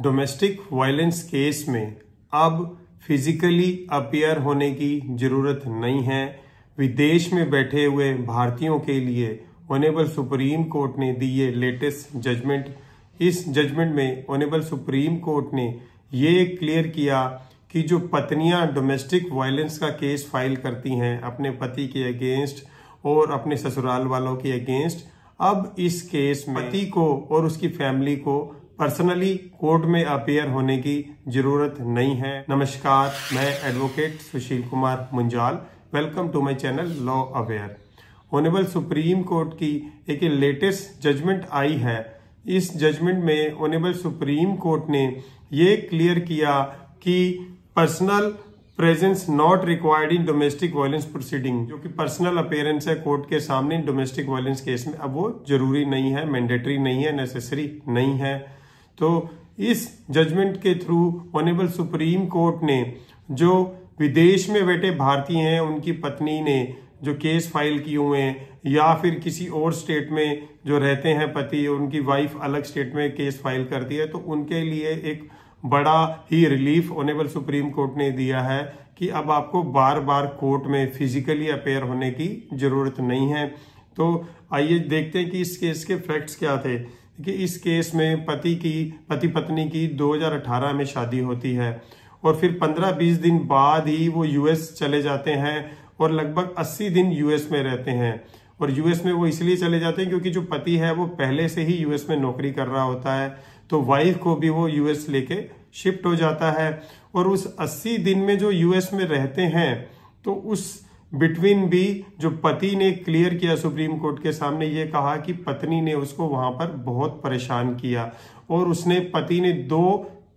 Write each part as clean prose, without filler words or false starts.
Domestic violence case में अब physically appear होने की जरूरत नहीं है। विदेश में बैठे हुए भारतीयों के लिए ऑनरेबल सुप्रीम कोर्ट ने दी है लेटेस्ट जजमेंट। इस जजमेंट में ऑनरेबल सुप्रीम कोर्ट ने ये क्लियर किया कि जो पत्नियां डोमेस्टिक वायलेंस का केस फाइल करती हैं अपने पति के अगेंस्ट और अपने ससुराल वालों के अगेंस्ट, अब इस केस में पति को और उसकी फैमिली को पर्सनली कोर्ट में अपीयर होने की जरूरत नहीं है। नमस्कार, मैं advocate Sushil Kumar Munjal, welcome to my channel law aware. Honourable Supreme Court की एक लेटेस्ट जजमेंट आई है। इस जजमेंट में ऑनरेबल सुप्रीम कोर्ट ने ये क्लियर किया कि personal presence not required in domestic violence proceeding, जो कि पर्सनल अपीयरेंस है कोर्ट के सामने डोमेस्टिक वायलेंस केस में, अब वो जरूरी नहीं है, मैंडेटरी नहीं है, नेसेसरी नहीं है। तो इस जजमेंट के थ्रू ऑनरेबल सुप्रीम कोर्ट ने जो विदेश में बैठे भारतीय हैं उनकी पत्नी ने जो केस फाइल किए हुए हैं, या फिर किसी और स्टेट में जो रहते हैं पति, उनकी वाइफ अलग स्टेट में केस फाइल करती है, तो उनके लिए एक बड़ा ही रिलीफ ऑनरेबल सुप्रीम कोर्ट ने दिया है कि अब आपको बार बार कोर्ट में फिजिकली अपीयर होने की जरूरत नहीं है। तो आइए देखते हैं कि इस केस के फैक्ट्स क्या थे। कि इस केस में पति पत्नी की 2018 में शादी होती है और फिर 15-20 दिन बाद ही वो यूएस चले जाते हैं और लगभग 80 दिन यूएस में रहते हैं। और यूएस में वो इसलिए चले जाते हैं क्योंकि जो पति है वो पहले से ही यूएस में नौकरी कर रहा होता है, तो वाइफ को भी वो यूएस लेके शिफ्ट हो जाता है। और उस 80 दिन में जो यूएस में रहते हैं, तो उस बिटवीन भी जो पति ने क्लियर किया सुप्रीम कोर्ट के सामने, ये कहा कि पत्नी ने उसको वहां पर बहुत परेशान किया और पति ने 2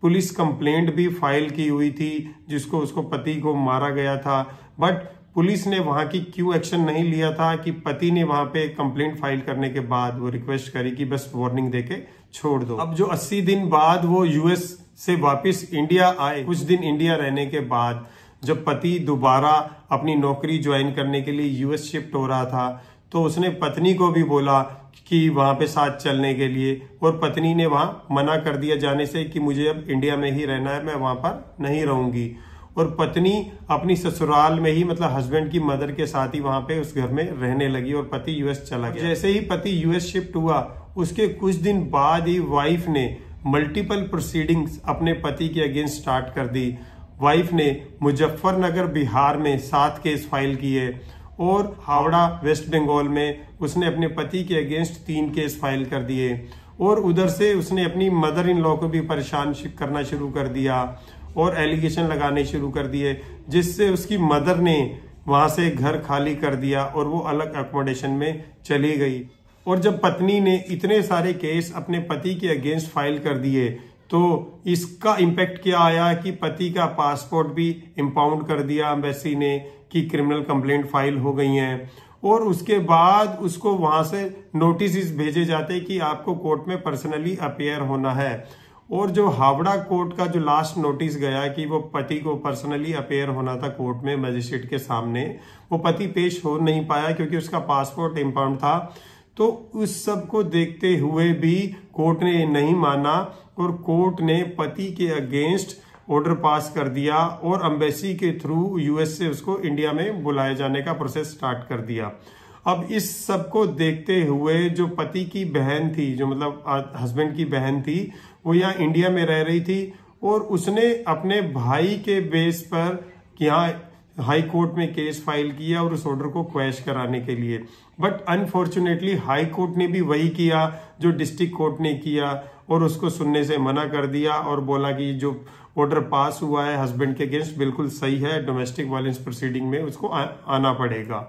पुलिस कंप्लेंट भी फाइल की हुई थी जिसको उसको पति को मारा गया था। बट पुलिस ने वहां की क्यों एक्शन नहीं लिया था कि पति ने वहां पे कंप्लेंट फाइल करने के बाद वो रिक्वेस्ट करी कि बस वार्निंग देके छोड़ दो। अब जो 80 दिन बाद वो यूएस से वापस इंडिया आए, कुछ दिन इंडिया रहने के बाद जब पति दोबारा अपनी नौकरी ज्वाइन करने के लिए यूएस शिफ्ट हो रहा था, तो उसने पत्नी को भी बोला कि वहां पे साथ चलने के लिए, और पत्नी ने वहां मना कर दिया जाने से कि मुझे अब इंडिया में ही रहना है, मैं वहां पर नहीं रहूंगी। और पत्नी अपनी ससुराल में ही, मतलब हस्बैंड की मदर के साथ ही वहां पे उस घर में रहने लगी और पति यूएस चला गया। जैसे ही पति यूएस शिफ्ट हुआ, उसके कुछ दिन बाद ही वाइफ ने मल्टीपल प्रोसीडिंग्स अपने पति के अगेंस्ट स्टार्ट कर दी। वाइफ ने मुजफ्फरनगर बिहार में 7 केस फाइल किए और हावड़ा वेस्ट बंगाल में उसने अपने पति के अगेंस्ट 3 केस फाइल कर दिए। और उधर से उसने अपनी मदर इन लॉ को भी परेशान करना शुरू कर दिया और एलिगेशन लगाने शुरू कर दिए, जिससे उसकी मदर ने वहां से घर खाली कर दिया और वो अलग अकोमोडेशन में चली गई। और जब पत्नी ने इतने सारे केस अपने पति के अगेंस्ट फाइल कर दिए, तो इसका इम्पैक्ट क्या आया कि पति का पासपोर्ट भी इम्पाउंड कर दिया एम्बेसी ने कि क्रिमिनल कंप्लेंट फाइल हो गई हैं। और उसके बाद उसको वहां से नोटिस भेजे जाते कि आपको कोर्ट में पर्सनली अपीयर होना है। और जो हावड़ा कोर्ट का जो लास्ट नोटिस गया कि वो पति को पर्सनली अपीयर होना था कोर्ट में मजिस्ट्रेट के सामने, वो पति पेश हो नहीं पाया क्योंकि उसका पासपोर्ट इम्पाउंड था। तो उस सब को देखते हुए भी कोर्ट ने नहीं माना और कोर्ट ने पति के अगेंस्ट ऑर्डर पास कर दिया और एम्बेसी के थ्रू यूएस से उसको इंडिया में बुलाए जाने का प्रोसेस स्टार्ट कर दिया। अब इस सब को देखते हुए जो पति की बहन थी, जो मतलब हस्बैंड की बहन थी, वो यहाँ इंडिया में रह रही थी और उसने अपने भाई के बेस पर यहाँ हाई कोर्ट में केस फाइल किया और उस ऑर्डर को क्वैश कराने के लिए। बट अनफॉर्चुनेटली हाई कोर्ट ने भी वही किया जो डिस्ट्रिक्ट कोर्ट ने किया और उसको सुनने से मना कर दिया और बोला कि जो ऑर्डर पास हुआ है हस्बैंड के अगेंस्ट बिल्कुल सही है, डोमेस्टिक वायलेंस प्रोसीडिंग में उसको आना पड़ेगा।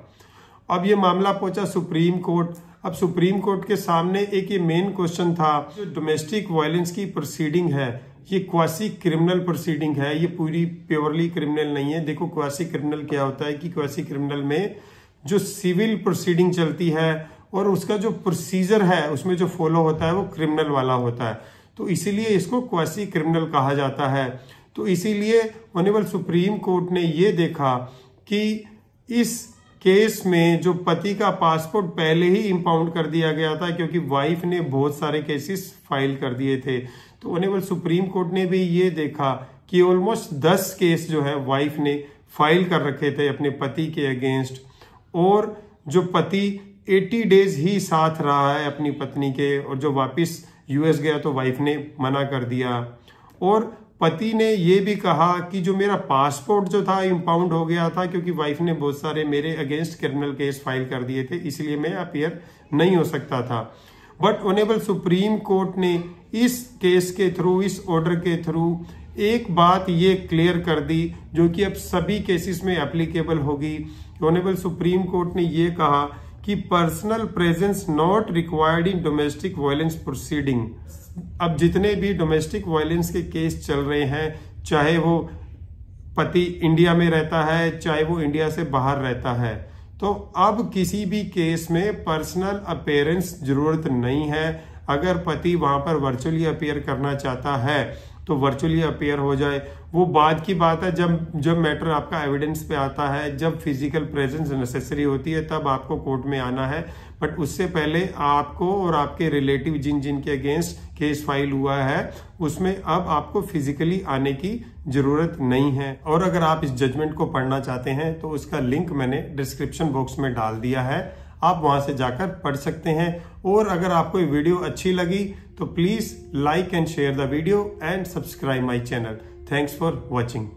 अब ये मामला पहुंचा सुप्रीम कोर्ट। अब सुप्रीम कोर्ट के सामने एक ये मेन क्वेश्चन था, जो डोमेस्टिक वायलेंस की प्रोसीडिंग है ये क्वासी क्रिमिनल प्रोसीडिंग है, ये पूरी प्योरली क्रिमिनल नहीं है। देखो क्वासी क्रिमिनल क्या होता है कि क्वासी क्रिमिनल में जो सिविल प्रोसीडिंग चलती है और उसका जो प्रोसीजर है उसमें जो फॉलो होता है वो क्रिमिनल वाला होता है, तो इसीलिए इसको क्वासी क्रिमिनल कहा जाता है। तो इसीलिए ऑनरेबल सुप्रीम कोर्ट ने ये देखा कि इस केस में जो पति का पासपोर्ट पहले ही इंपाउंड कर दिया गया था क्योंकि वाइफ ने बहुत सारे केसेस फाइल कर दिए थे, तो ऑनरेबल सुप्रीम कोर्ट ने भी ये देखा कि ऑलमोस्ट 10 केस जो है वाइफ ने फाइल कर रखे थे अपने पति के अगेंस्ट, और जो पति 80 डेज ही साथ रहा है अपनी पत्नी के, और जो वापस यूएस गया तो वाइफ ने मना कर दिया। और पति ने ये भी कहा कि जो मेरा पासपोर्ट जो था इम्पाउंड हो गया था क्योंकि वाइफ ने बहुत सारे मेरे अगेंस्ट क्रिमिनल केस फाइल कर दिए थे, इसलिए मैं अपीयर नहीं हो सकता था। बट ऑनरेबल सुप्रीम कोर्ट ने इस केस के थ्रू, इस ऑर्डर के थ्रू एक बात ये क्लियर कर दी जो कि अब सभी केसेस में एप्लीकेबल होगी। ऑनरेबल सुप्रीम कोर्ट ने ये कहा कि personal presence not required in domestic violence proceeding. अब जितने भी डोमेस्टिक वायलेंस के केस चल रहे हैं, चाहे वो पति इंडिया में रहता है, चाहे वो इंडिया से बाहर रहता है, तो अब किसी भी केस में पर्सनल अपीयरेंस जरूरत नहीं है। अगर पति वहां पर वर्चुअली अपीयर करना चाहता है तो वर्चुअली अपीयर हो जाए। वो बाद की बात है, जब मैटर आपका एविडेंस पे आता है, जब फिजिकल प्रेजेंस नेसेसरी होती है, तब आपको कोर्ट में आना है। बट उससे पहले आपको और आपके रिलेटिव जिन के अगेंस्ट केस फाइल हुआ है, उसमें अब आपको फिजिकली आने की जरूरत नहीं है। और अगर आप इस जजमेंट को पढ़ना चाहते हैं तो उसका लिंक मैंने डिस्क्रिप्शन बॉक्स में डाल दिया है, आप वहां से जाकर पढ़ सकते हैं। और अगर आपको ये वीडियो अच्छी लगी तो please like and share the video and subscribe my channel. Thanks for watching.